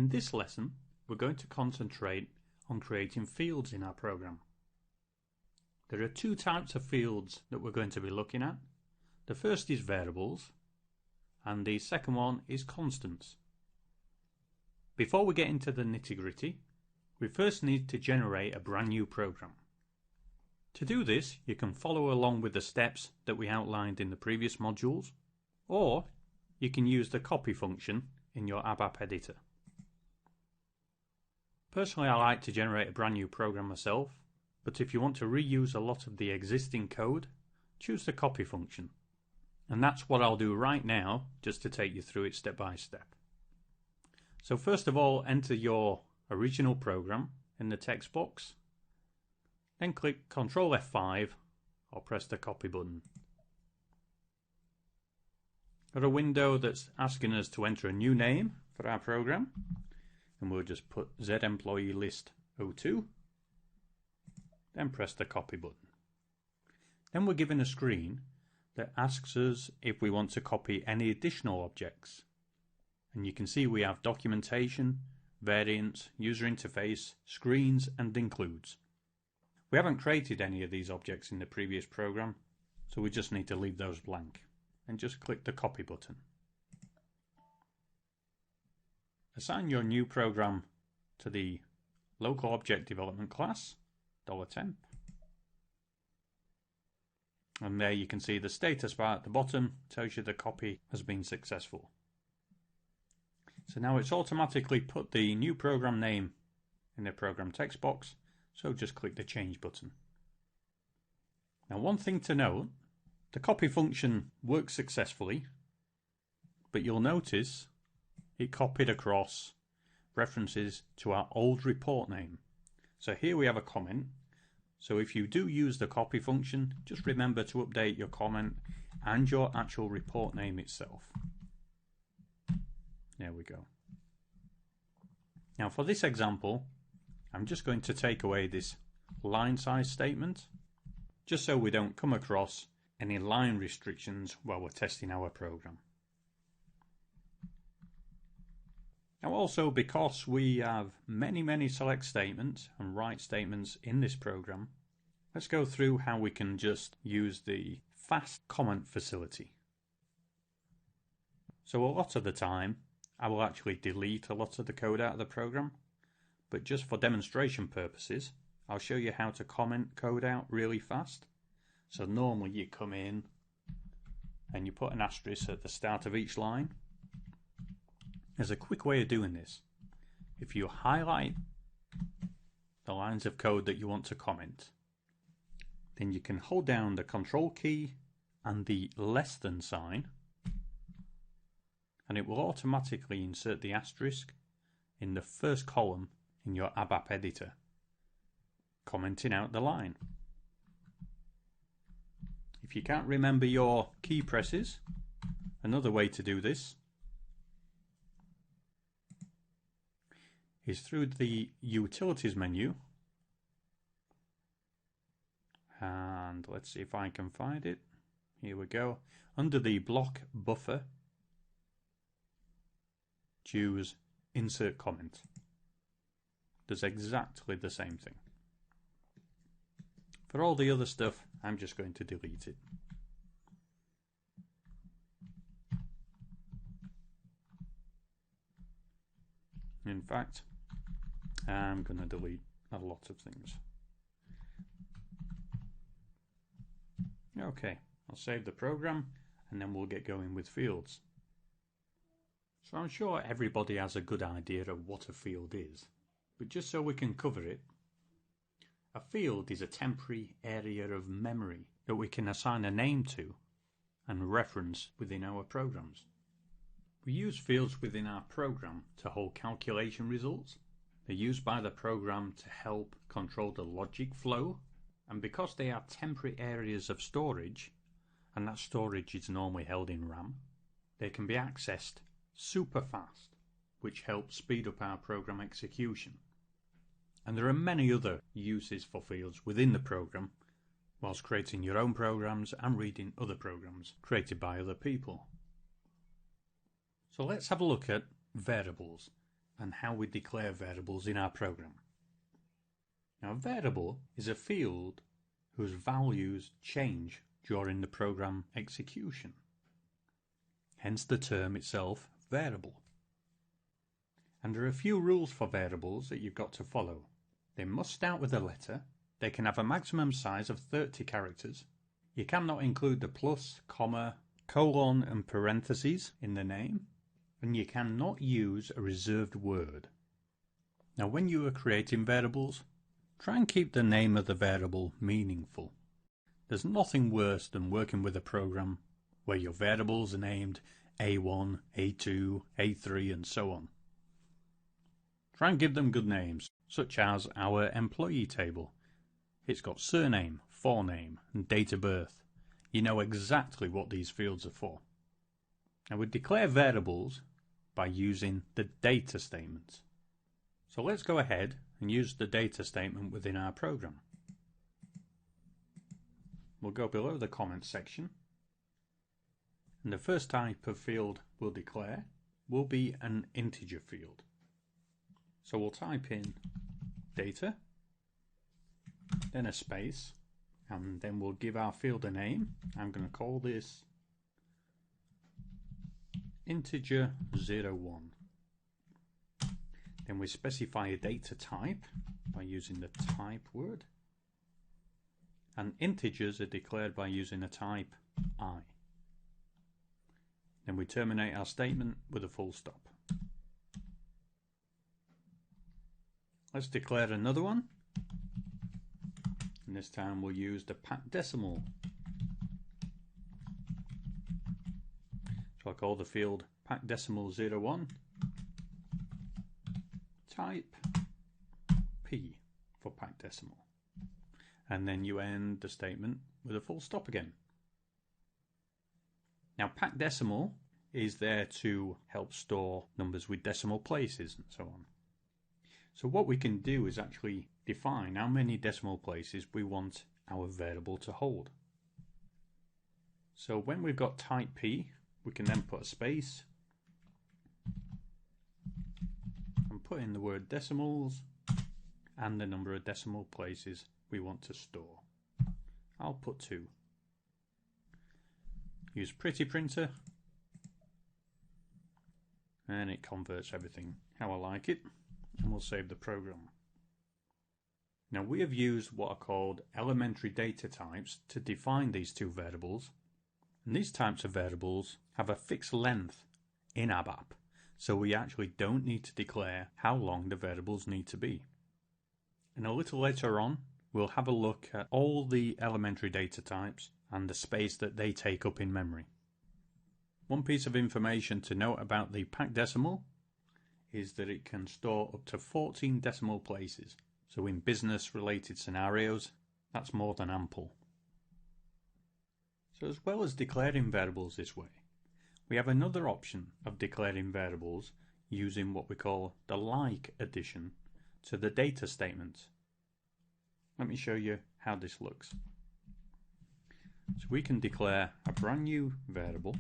In this lesson, we're going to concentrate on creating fields in our program. There are two types of fields that we're going to be looking at. The first is variables, and the second one is constants. Before we get into the nitty-gritty, we first need to generate a brand new program. To do this, you can follow along with the steps that we outlined in the previous modules, or you can use the copy function in your ABAP editor. Personally, I like to generate a brand new program myself, but if you want to reuse a lot of the existing code, choose the copy function. And that's what I'll do right now, just to take you through it step by step. So first of all, enter your original program in the text box. Then click Ctrl F5 or press the copy button. Got a window that's asking us to enter a new name for our program, and we'll just put Z Employee List 02. Then press the copy button. Then we're given a screen that asks us if we want to copy any additional objects. And you can see we have documentation, variants, user interface, screens, and includes. We haven't created any of these objects in the previous program, so we just need to leave those blank. And just click the copy button. Assign your new program to the local object development class, $temp. And there you can see the status bar at the bottom tells you the copy has been successful. So now it's automatically put the new program name in the program text box, so just click the change button. Now one thing to note, the copy function works successfully, but you'll notice it copied across references to our old report name. So here we have a comment. So if you do use the copy function, just remember to update your comment and your actual report name itself. There we go. Now for this example, I'm just going to take away this line size statement, just so we don't come across any line restrictions while we're testing our program. Now also, because we have many select statements and write statements in this program, let's go through how we can just use the fast comment facility. So a lot of the time, I will actually delete a lot of the code out of the program, but just for demonstration purposes, I'll show you how to comment code out really fast. So normally you come in and you put an asterisk at the start of each line. There's a quick way of doing this. If you highlight the lines of code that you want to comment, then you can hold down the Control key and the less than sign, and it will automatically insert the asterisk in the first column in your ABAP editor, commenting out the line. If you can't remember your key presses, another way to do this is through the Utilities menu, and let's see if I can find it. Here we go. Under the block buffer, choose Insert Comment. Does exactly the same thing. For all the other stuff, I'm just going to delete it. In fact, I'm going to delete a lot of things. Okay, I'll save the program and then we'll get going with fields. So I'm sure everybody has a good idea of what a field is, but just so we can cover it, a field is a temporary area of memory that we can assign a name to and reference within our programs. We use fields within our program to hold calculation results. They're used by the program to help control the logic flow, and because they are temporary areas of storage, and that storage is normally held in RAM, they can be accessed super fast, which helps speed up our program execution. And there are many other uses for fields within the program, whilst creating your own programs and reading other programs created by other people. So let's have a look at variables. and how we declare variables in our program. Now, a variable is a field whose values change during the program execution. Hence the term itself, variable. And there are a few rules for variables that you've got to follow. They must start with a letter. They can have a maximum size of 30 characters. You cannot include the plus, comma, colon and parentheses in the name. And you cannot use a reserved word. Now, when you are creating variables, try and keep the name of the variable meaningful. There's nothing worse than working with a program where your variables are named A1, A2, A3 and so on. Try and give them good names, such as our employee table. It's got surname, forename and date of birth. You know exactly what these fields are for. Now, we declare variables by using the data statements. So let's go ahead and use the data statement within our program. We'll go below the comments section, and the first type of field we'll declare will be an integer field. So we'll type in data, then a space, and then we'll give our field a name. I'm going to call this integer 01. Then we specify a data type by using the type word, and integers are declared by using a type I. Then we terminate our statement with a full stop. Let's declare another one, and this time we'll use the packed decimal. So I'll call the field packed decimal 01, type P for packed decimal, and then you end the statement with a full stop again. Now, packed decimal is there to help store numbers with decimal places and so on. So what we can do is actually define how many decimal places we want our variable to hold. So when we've got type P, we can then put a space and put in the word decimals and the number of decimal places we want to store. I'll put 2. Use Pretty Printer, and it converts everything how I like it, and we'll save the program. Now, we have used what are called elementary data types to define these two variables, and these types of variables have a fixed length in ABAP, so we actually don't need to declare how long the variables need to be. And a little later on, we'll have a look at all the elementary data types and the space that they take up in memory. One piece of information to note about the packed decimal is that it can store up to 14 decimal places. So in business related scenarios, that's more than ample. So as well as declaring variables this way, we have another option of declaring variables using what we call the like addition to the data statement. Let me show you how this looks. So we can declare a brand new variable .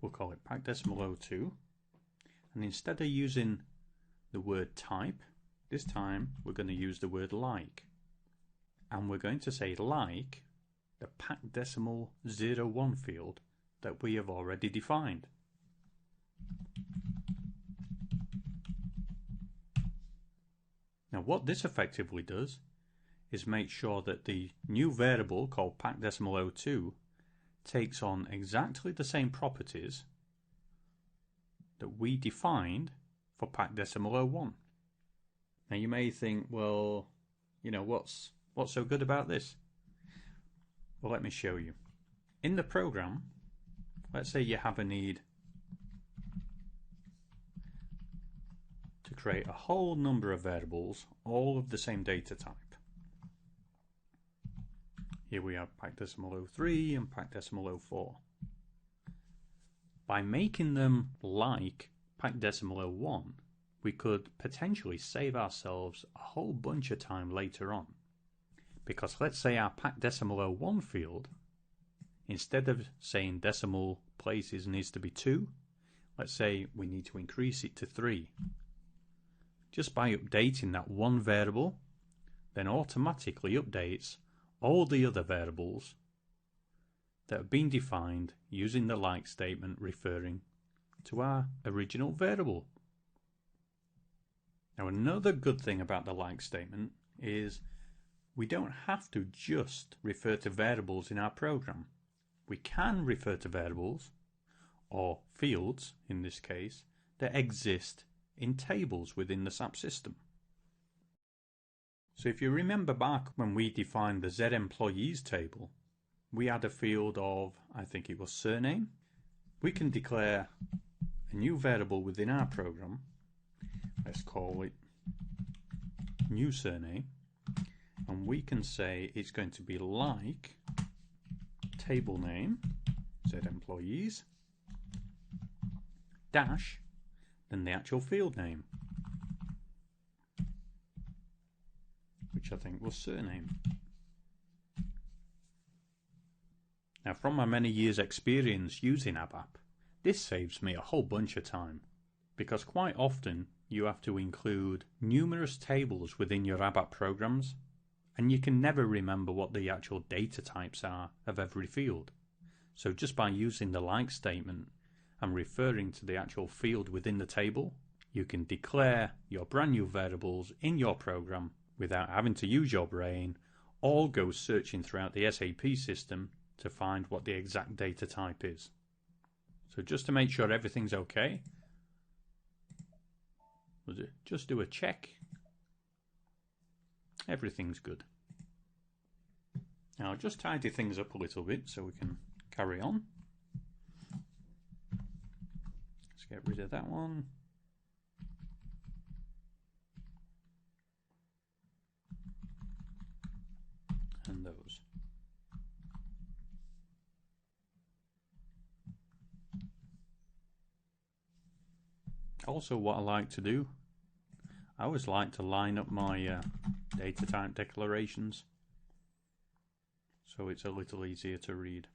We'll call it packed decimal 02, and instead of using the word type, this time we're going to use the word like, and we're going to say like the packed decimal 01 field that we have already defined. Now, what this effectively does is make sure that the new variable called packed decimal 02 takes on exactly the same properties that we defined for packed decimal 01. Now, you may think, well, you know, what's so good about this? Well, let me show you. In the program, let's say you have a need to create a whole number of variables, all of the same data type. Here we have packed decimal 03 and packed decimal 04. By making them like packed decimal 01, we could potentially save ourselves a whole bunch of time later on. Because let's say our packed decimal 01 field instead of saying decimal places needs to be 2, let's say we need to increase it to 3. Just by updating that one variable, then automatically updates all the other variables that have been defined using the like statement referring to our original variable. Now, another good thing about the like statement is we don't have to just refer to variables in our program. We can refer to variables, or fields in this case, that exist in tables within the SAP system. So if you remember back when we defined the Z employees table, we had a field of, I think it was surname. We can declare a new variable within our program. Let's call it new surname. And we can say it's going to be like table name, Z employees, dash, then the actual field name, which I think was surname. Now, from my many years experience using ABAP, this saves me a whole bunch of time, because quite often you have to include numerous tables within your ABAP programs, and you can never remember what the actual data types are of every field. So just by using the like statement and referring to the actual field within the table, you can declare your brand new variables in your program without having to use your brain or go searching throughout the SAP system to find what the exact data type is. So just to make sure everything's okay, just do a check. Everything's good. Now I'll just tidy things up a little bit so we can carry on. Let's get rid of that one. And those. Also, what I like to do, I always like to line up my data type declarations so it's a little easier to read.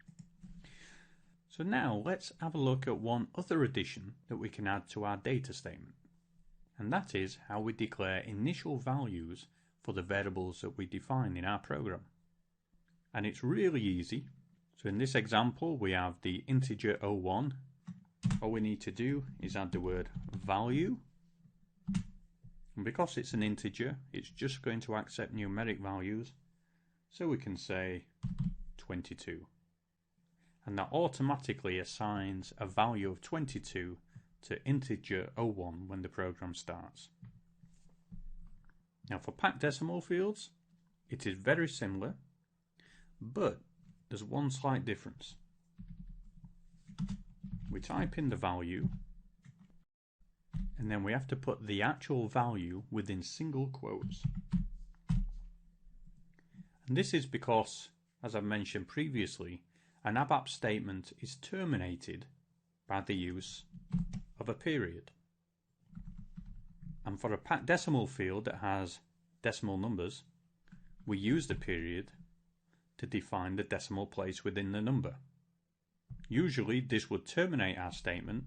So now let's have a look at one other addition that we can add to our data statement, and that is how we declare initial values for the variables that we define in our program. And it's really easy. So in this example we have the integer 01. All we need to do is add the word value, and because it's an integer it's just going to accept numeric values, so we can say 22, and that automatically assigns a value of 22 to integer 01 when the program starts. Now for packed decimal fields it is very similar, but there's one slight difference. We type in the value and then we have to put the actual value within single quotes. And this is because, as I've mentioned previously, an ABAP statement is terminated by the use of a period. And for a packed decimal field that has decimal numbers, we use the period to define the decimal place within the number. Usually this would terminate our statement,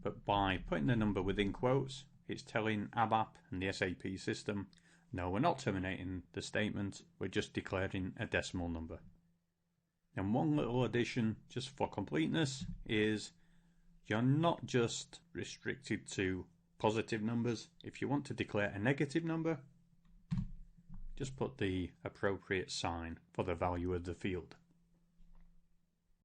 but by putting the number within quotes, it's telling ABAP and the SAP system, no, we're not terminating the statement, we're just declaring a decimal number. And one little addition, just for completeness, is you're not just restricted to positive numbers. If you want to declare a negative number, just put the appropriate sign for the value of the field.